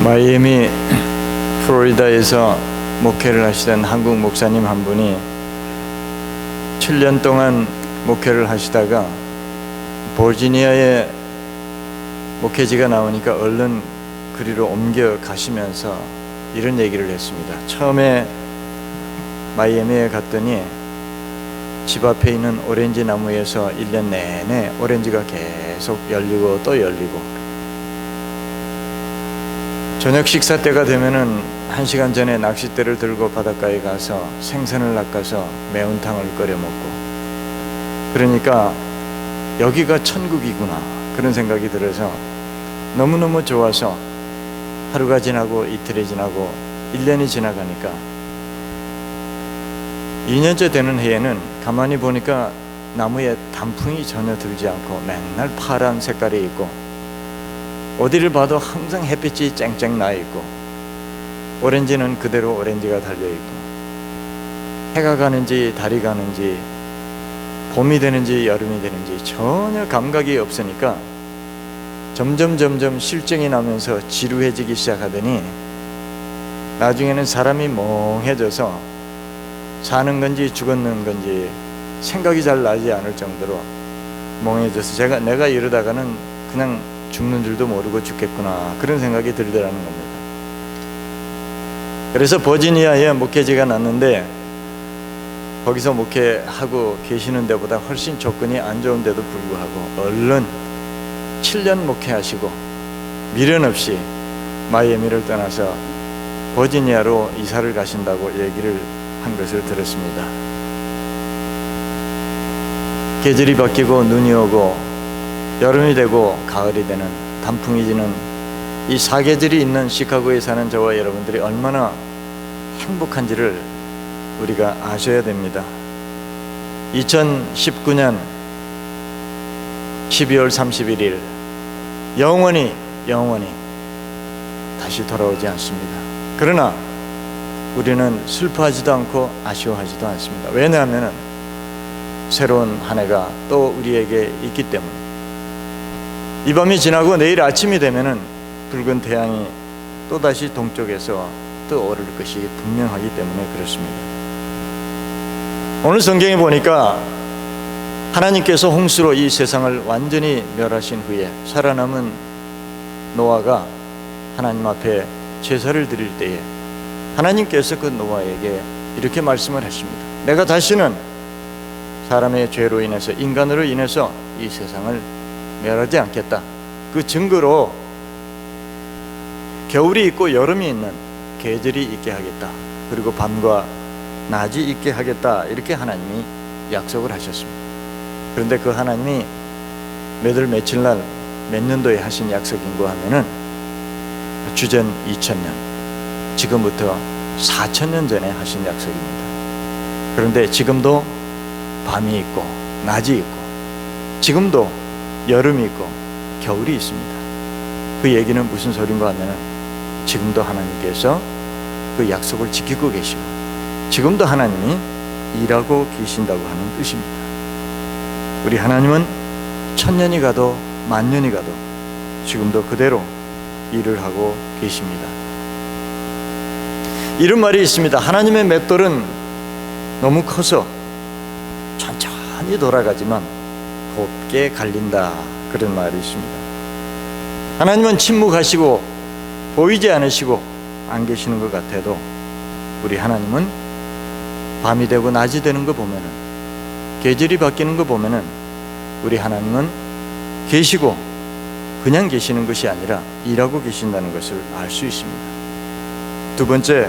마이애미 플로리다에서 목회를 하시던 한국 목사님 한 분이 7년 동안 목회를 하시다가 버지니아에 목회지가 나오니까 얼른 그리로 옮겨 가시면서 이런 얘기를 했습니다. 처음에 마이애미에 갔더니 집 앞에 있는 오렌지 나무에서 1년 내내 오렌지가 계속 열리고 또 열리고, 저녁 식사 때가 되면은 1시간 전에 낚싯대를 들고 바닷가에 가서 생선을 낚아서 매운탕을 끓여 먹고, 그러니까 여기가 천국이구나 그런 생각이 들어서 너무너무 좋아서 하루가 지나고 이틀이 지나고 1년이 지나가니까 2년째 되는 해에는 가만히 보니까 나무에 단풍이 전혀 들지 않고 맨날 파란 색깔이 있고, 어디를 봐도 항상 햇빛이 쨍쨍 나 있고, 오렌지는 그대로 오렌지가 달려있고, 해가 가는지 달이 가는지 봄이 되는지 여름이 되는지 전혀 감각이 없으니까 점점 실증이 나면서 지루해지기 시작하더니 나중에는 사람이 멍해져서 사는 건지 죽었는 건지 생각이 잘 나지 않을 정도로 멍해져서 내가 이러다가는 그냥 죽는 줄도 모르고 죽겠구나 그런 생각이 들더라는 겁니다. 그래서 버지니아에 목회지가 났는데 거기서 목회하고 계시는 데보다 훨씬 조건이 안 좋은데도 불구하고 얼른 7년 목회하시고 미련 없이 마이애미를 떠나서 버지니아로 이사를 가신다고 얘기를 한 것을 들었습니다. 계절이 바뀌고 눈이 오고 여름이 되고 가을이 되는, 단풍이 지는 이 사계절이 있는 시카고에 사는 저와 여러분들이 얼마나 행복한지를 우리가 아셔야 됩니다. 2019년 12월 31일 영원히 다시 돌아오지 않습니다. 그러나 우리는 슬퍼하지도 않고 아쉬워하지도 않습니다. 왜냐하면 새로운 한 해가 또 우리에게 있기 때문에, 이 밤이 지나고 내일 아침이 되면은 붉은 태양이 또다시 동쪽에서 떠오를 것이 분명하기 때문에 그렇습니다. 오늘 성경에 보니까 하나님께서 홍수로 이 세상을 완전히 멸하신 후에 살아남은 노아가 하나님 앞에 제사를 드릴 때에 하나님께서 그 노아에게 이렇게 말씀을 했습니다. 내가 다시는 사람의 죄로 인해서, 인간으로 인해서 이 세상을 멸하지 않겠다. 그 증거로 겨울이 있고 여름이 있는 계절이 있게 하겠다. 그리고 밤과 낮이 있게 하겠다. 이렇게 하나님이 약속을 하셨습니다. 그런데 그 하나님이 몇 월 며칠 날 몇 년도에 하신 약속인가 하면은 주전 2000년, 지금부터 4000년 전에 하신 약속입니다. 그런데 지금도 밤이 있고 낮이 있고, 지금도 여름이 있고 겨울이 있습니다. 그 얘기는 무슨 소린가 하면은 지금도 하나님께서 그 약속을 지키고 계시고 지금도 하나님이 일하고 계신다고 하는 뜻입니다. 우리 하나님은 1000년이 가도 만년이 가도 지금도 그대로 일을 하고 계십니다. 이런 말이 있습니다. 하나님의 맷돌은 너무 커서 천천히 돌아가지만 곱게 갈린다, 그런 말이 있습니다. 하나님은 침묵하시고 보이지 않으시고 안 계시는 것 같아도 우리 하나님은 밤이 되고 낮이 되는 거 보면은, 계절이 바뀌는 거 보면은 우리 하나님은 계시고 그냥 계시는 것이 아니라 일하고 계신다는 것을 알 수 있습니다. 두 번째,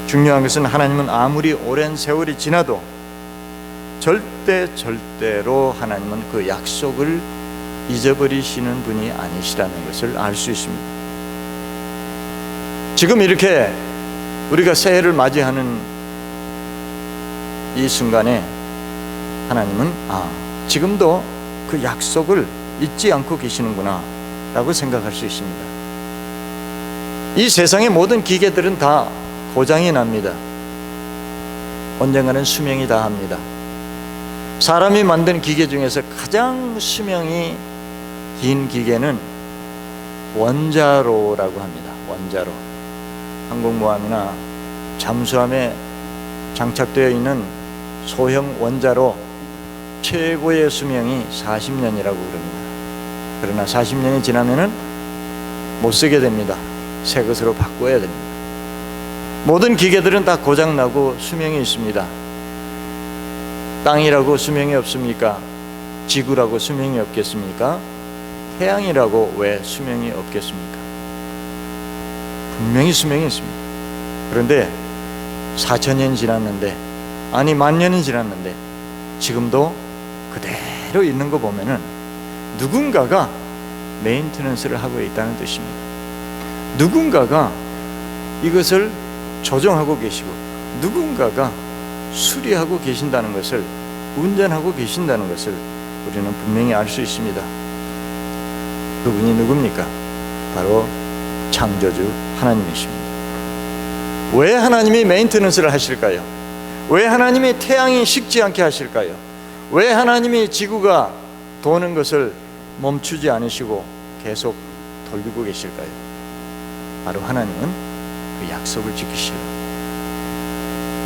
중요한 것은 하나님은 아무리 오랜 세월이 지나도 절대로 하나님은 그 약속을 잊어버리시는 분이 아니시라는 것을 알 수 있습니다. 지금 이렇게 우리가 새해를 맞이하는 이 순간에 하나님은 지금도 그 약속을 잊지 않고 계시는구나 라고 생각할 수 있습니다. 이 세상의 모든 기계들은 다 고장이 납니다. 언젠가는 수명이 다합니다. 사람이 만든 기계 중에서 가장 수명이 긴 기계는 원자로라고 합니다. 원자로, 항공모함이나 잠수함에 장착되어 있는 소형 원자로 최고의 수명이 40년이라고 그럽니다. 그러나 40년이 지나면은 못 쓰게 됩니다. 새 것으로 바꿔야 됩니다. 모든 기계들은 다 고장나고 수명이 있습니다. 땅이라고 수명이 없습니까? 지구라고 수명이 없겠습니까? 태양이라고 왜 수명이 없겠습니까? 분명히 수명이 있습니다. 그런데 4,000년이 지났는데, 아니 10,000년이 지났는데 지금도 그대로 있는 거 보면은 누군가가 메인테넌스를 하고 있다는 뜻입니다. 누군가가 이것을 조정하고 계시고 누군가가 수리하고 계신다는 것을, 운전하고 계신다는 것을 우리는 분명히 알 수 있습니다. 그분이 누굽니까? 바로 창조주 하나님이십니다. 왜 하나님이 메인테넌스를 하실까요? 왜 하나님이 태양이 식지 않게 하실까요? 왜 하나님이 지구가 도는 것을 멈추지 않으시고 계속 돌리고 계실까요? 바로 하나님은 그 약속을 지키시려고,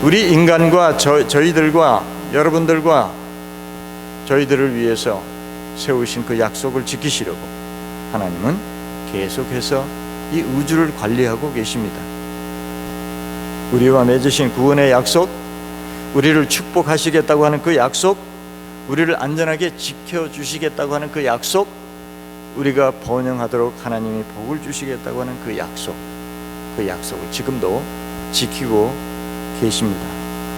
우리 인간과 저희들과 여러분들과 저희들을 위해서 세우신 그 약속을 지키시려고 하나님은 계속해서 이 우주를 관리하고 계십니다. 우리와 맺으신 구원의 약속, 우리를 축복하시겠다고 하는 그 약속, 우리를 안전하게 지켜주시겠다고 하는 그 약속, 우리가 번영하도록 하나님이 복을 주시겠다고 하는 그 약속, 그 약속을 지금도 지키고 계십니다.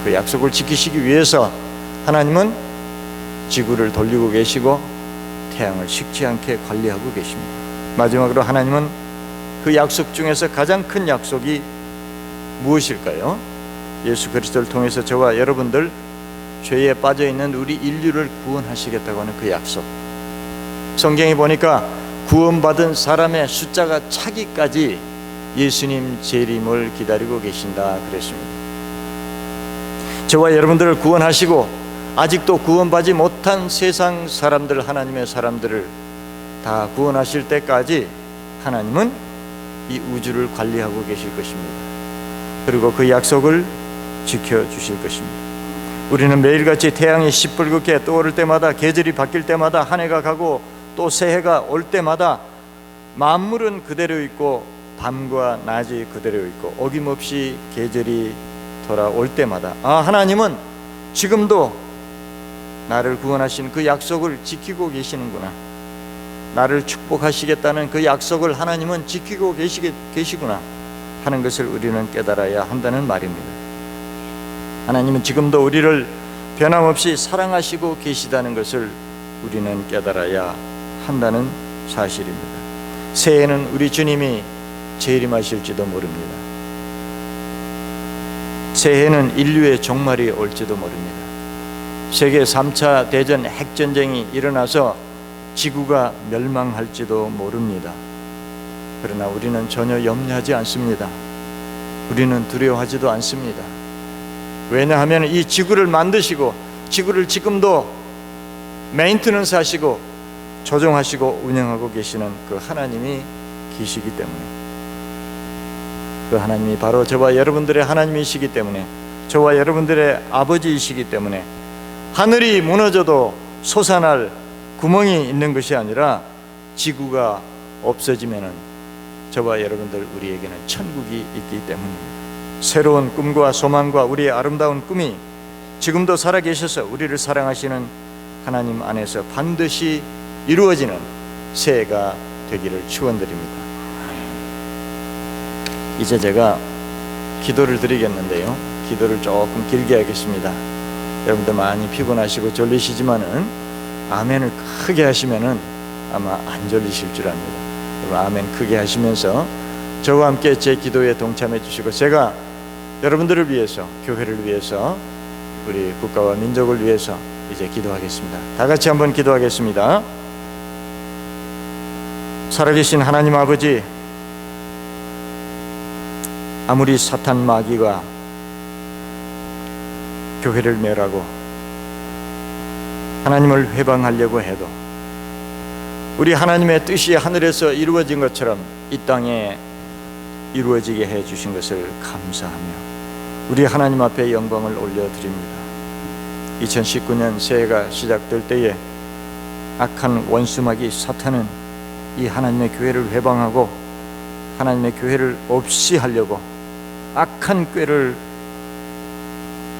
그 약속을 지키시기 위해서 하나님은 지구를 돌리고 계시고 태양을 식지 않게 관리하고 계십니다. 마지막으로 하나님은 그 약속 중에서 가장 큰 약속이 무엇일까요? 예수 그리스도를 통해서 저와 여러분들, 죄에 빠져있는 우리 인류를 구원하시겠다고 하는 그 약속. 성경에 보니까 구원받은 사람의 숫자가 차기까지 예수님 재림을 기다리고 계신다 그랬습니다. 저와 여러분들을 구원하시고 아직도 구원받지 못한 세상 사람들, 하나님의 사람들을 다 구원하실 때까지 하나님은 이 우주를 관리하고 계실 것입니다. 그리고 그 약속을 지켜주실 것입니다. 우리는 매일같이 태양이 시뻘겋게 떠오를 때마다, 계절이 바뀔 때마다, 한 해가 가고 또 새해가 올 때마다 만물은 그대로 있고 밤과 낮이 그대로 있고 어김없이 계절이 돌아올 때마다, 아, 하나님은 지금도 나를 구원하신 그 약속을 지키고 계시는구나, 나를 축복하시겠다는 그 약속을 하나님은 지키고 계시구나 하는 것을 우리는 깨달아야 한다는 말입니다. 하나님은 지금도 우리를 변함없이 사랑하시고 계시다는 것을 우리는 깨달아야 한다는 사실입니다. 새해에는 우리 주님이 재림하실지도 모릅니다. 새해에는 인류의 종말이 올지도 모릅니다. 세계 3차 대전 핵전쟁이 일어나서 지구가 멸망할지도 모릅니다. 그러나 우리는 전혀 염려하지 않습니다. 우리는 두려워하지도 않습니다. 왜냐하면 이 지구를 만드시고 지구를 지금도 메인테넌스 하시고 조정하시고 운영하고 계시는 그 하나님이 계시기 때문에, 그 하나님이 바로 저와 여러분들의 하나님이시기 때문에, 저와 여러분들의 아버지이시기 때문에 하늘이 무너져도 솟아날 구멍이 있는 것이 아니라 지구가 없어지면은 저와 여러분들, 우리에게는 천국이 있기 때문입니다. 새로운 꿈과 소망과 우리의 아름다운 꿈이 지금도 살아계셔서 우리를 사랑하시는 하나님 안에서 반드시 이루어지는 새해가 되기를 축원드립니다. 이제 제가 기도를 드리겠는데요, 기도를 조금 길게 하겠습니다. 여러분들 많이 피곤하시고 졸리시지만은 아멘을 크게 하시면은 아마 안 졸리실 줄 압니다. 아멘 크게 하시면서 저와 함께 제 기도에 동참해 주시고, 제가 여러분들을 위해서, 교회를 위해서, 우리 국가와 민족을 위해서 이제 기도하겠습니다. 다 같이 한번 기도하겠습니다. 살아계신 하나님 아버지, 아무리 사탄 마귀가 교회를 멸하고 하나님을 회방하려고 해도 우리 하나님의 뜻이 하늘에서 이루어진 것처럼 이 땅에 이루어지게 해 주신 것을 감사하며 우리 하나님 앞에 영광을 올려드립니다. 2019년 새해가 시작될 때에 악한 원수마귀 사탄은 이 하나님의 교회를 회방하고 하나님의 교회를 없이 하려고 악한 꾀를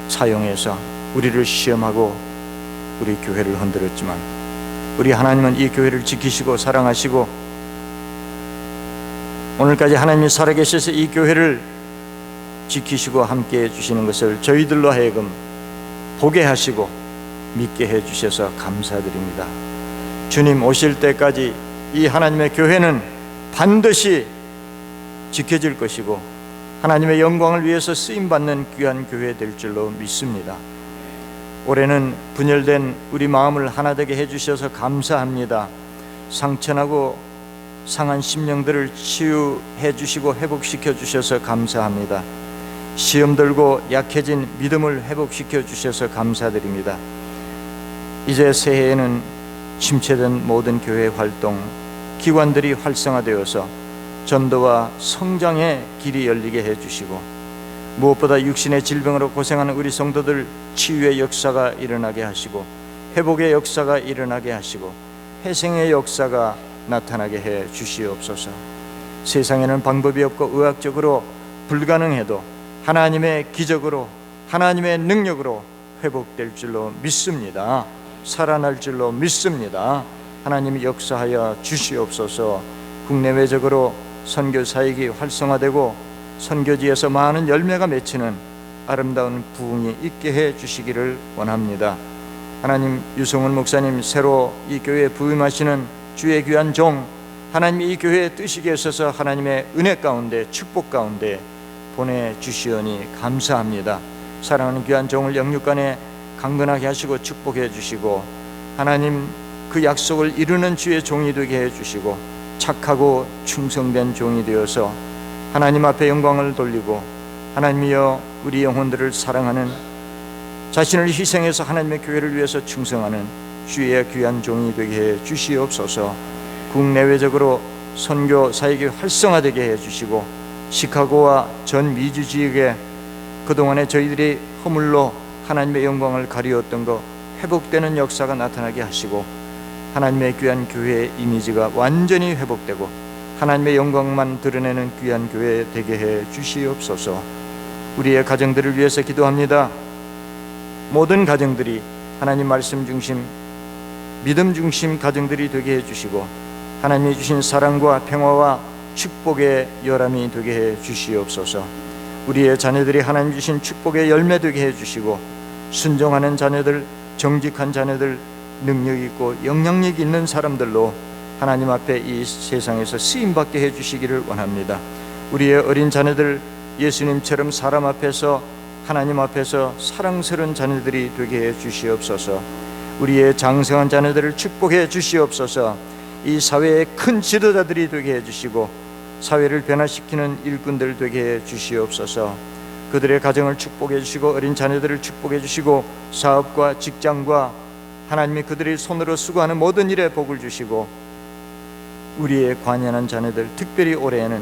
사용해서 우리를 시험하고 우리 교회를 흔들었지만 우리 하나님은 이 교회를 지키시고 사랑하시고 오늘까지 하나님이 살아계셔서 이 교회를 지키시고 함께 해주시는 것을 저희들로 하여금 보게 하시고 믿게 해주셔서 감사드립니다. 주님 오실 때까지 이 하나님의 교회는 반드시 지켜질 것이고 하나님의 영광을 위해서 쓰임받는 귀한 교회 될 줄로 믿습니다. 올해는 분열된 우리 마음을 하나 되게 해주셔서 감사합니다. 상처나고 상한 심령들을 치유해 주시고 회복시켜 주셔서 감사합니다. 시험 들고 약해진 믿음을 회복시켜 주셔서 감사드립니다. 이제 새해에는 침체된 모든 교회 활동 기관들이 활성화되어서 전도와 성장의 길이 열리게 해주시고 무엇보다 육신의 질병으로 고생하는 우리 성도들 치유의 역사가 일어나게 하시고 회복의 역사가 일어나게 하시고 회생의 역사가 나타나게 해 주시옵소서. 세상에는 방법이 없고 의학적으로 불가능해도 하나님의 기적으로 하나님의 능력으로 회복될 줄로 믿습니다. 살아날 줄로 믿습니다. 하나님이 역사하여 주시옵소서. 국내외적으로 선교 사역이 활성화되고 선교지에서 많은 열매가 맺히는 아름다운 부흥이 있게 해 주시기를 원합니다. 하나님, 유성훈 목사님 새로 이 교회에 부임하시는 주의 귀한 종, 하나님이 이 교회에 뜨시게 하셔서 하나님의 은혜 가운데 축복 가운데 보내주시오니 감사합니다. 사랑하는 귀한 종을 영육간에 강건하게 하시고 축복해 주시고 하나님 그 약속을 이루는 주의 종이 되게 해주시고 착하고 충성된 종이 되어서 하나님 앞에 영광을 돌리고 하나님이여 우리 영혼들을 사랑하는 자신을 희생해서 하나님의 교회를 위해서 충성하는 주의 귀한 종이 되게 해 주시옵소서. 국내외적으로 선교 사역이 활성화되게 해 주시고 시카고와 전 미주 지역에 그동안에 저희들이 허물로 하나님의 영광을 가리웠던 것 회복되는 역사가 나타나게 하시고 하나님의 귀한 교회의 이미지가 완전히 회복되고 하나님의 영광만 드러내는 귀한 교회 되게 해 주시옵소서. 우리의 가정들을 위해서 기도합니다. 모든 가정들이 하나님 말씀 중심 믿음 중심 가정들이 되게 해주시고 하나님이 주신 사랑과 평화와 축복의 열함이 되게 해 주시옵소서. 우리의 자녀들이 하나님 주신 축복의 열매 되게 해주시고 순종하는 자녀들, 정직한 자녀들, 능력 있고 영향력 있는 사람들로 하나님 앞에 이 세상에서 쓰임받게 해주시기를 원합니다. 우리의 어린 자녀들 예수님처럼 사람 앞에서 하나님 앞에서 사랑스러운 자녀들이 되게 해 주시옵소서. 우리의 장성한 자녀들을 축복해 주시옵소서. 이 사회의 큰 지도자들이 되게 해 주시고 사회를 변화시키는 일꾼들 되게 해 주시옵소서. 그들의 가정을 축복해 주시고 어린 자녀들을 축복해 주시고 사업과 직장과 하나님이 그들의 손으로 수고하는 모든 일에 복을 주시고 우리의 관연한 자녀들 특별히 올해에는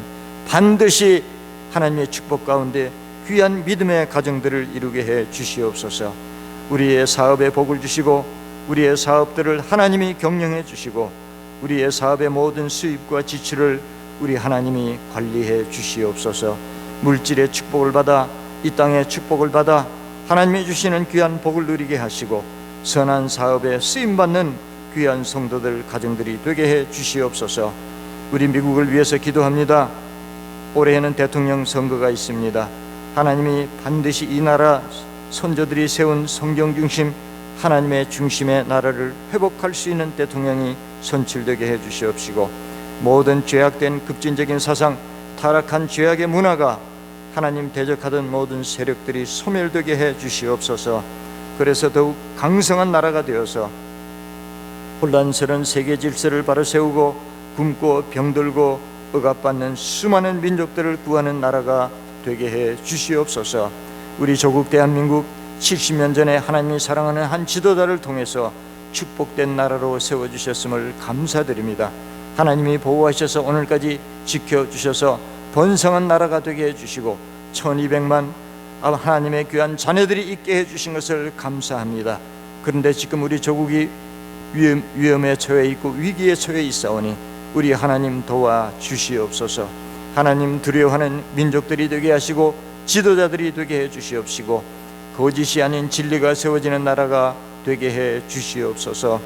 반드시 하나님의 축복 가운데 귀한 믿음의 가정들을 이루게 해 주시옵소서. 우리의 사업에 복을 주시고 우리의 사업들을 하나님이 경영해 주시고 우리의 사업의 모든 수입과 지출을 우리 하나님이 관리해 주시옵소서. 물질의 축복을 받아 이 땅의 축복을 받아 하나님이 주시는 귀한 복을 누리게 하시고 선한 사업에 쓰임받는 귀한 성도들 가정들이 되게 해 주시옵소서. 우리 미국을 위해서 기도합니다. 올해에는 대통령 선거가 있습니다. 하나님이 반드시 이 나라 선조들이 세운 성경 중심 하나님의 중심의 나라를 회복할 수 있는 대통령이 선출되게 해 주시옵시고 모든 죄악된 급진적인 사상, 타락한 죄악의 문화가 하나님 대적하던 모든 세력들이 소멸되게 해 주시옵소서. 그래서 더욱 강성한 나라가 되어서 혼란스러운 세계 질서를 바로 세우고 굶고 병들고 억압받는 수많은 민족들을 구하는 나라가 되게 해 주시옵소서. 우리 조국 대한민국 70년 전에 하나님이 사랑하는 한 지도자를 통해서 축복된 나라로 세워주셨음을 감사드립니다. 하나님이 보호하셔서 오늘까지 지켜주셔서 번성한 나라가 되게 해주시고 1200만 하나님의 귀한 자녀들이 있게 해주신 것을 감사합니다. 그런데 지금 우리 조국이 위험에 처해 있고 위기에 처해 있사오니 우리 하나님 도와주시옵소서. 하나님 두려워하는 민족들이 되게 하시고 지도자들이 되게 해 주시옵시고 거짓이 아닌 진리가 세워지는 나라가 되게 해 주시옵소서.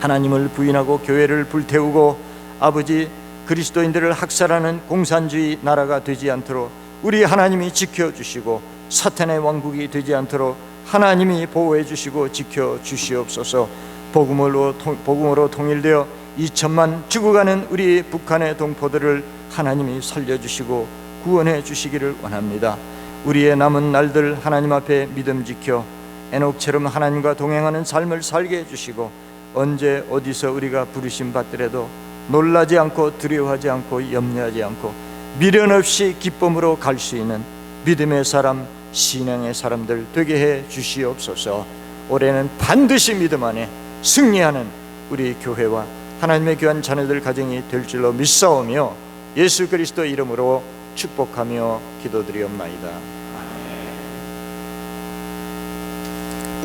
하나님을 부인하고 교회를 불태우고 아버지 그리스도인들을 학살하는 공산주의 나라가 되지 않도록 우리 하나님이 지켜주시고 사탄의 왕국이 되지 않도록 하나님이 보호해 주시고 지켜 주시옵소서. 복음으로 통일되어 2천만 죽어가는 우리 북한의 동포들을 하나님이 살려주시고 구원해 주시기를 원합니다. 우리의 남은 날들 하나님 앞에 믿음 지켜 에녹처럼 하나님과 동행하는 삶을 살게 해주시고 언제 어디서 우리가 부르심 받더라도 놀라지 않고 두려워하지 않고 염려하지 않고 미련 없이 기쁨으로 갈 수 있는 믿음의 사람, 신앙의 사람들 되게 해 주시옵소서. 올해는 반드시 믿음 안에 승리하는 우리 교회와 하나님의 귀한 자녀들 가정이 될 줄로 믿사오며 예수 그리스도 이름으로 축복하며 기도드리옵나이다.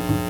아멘.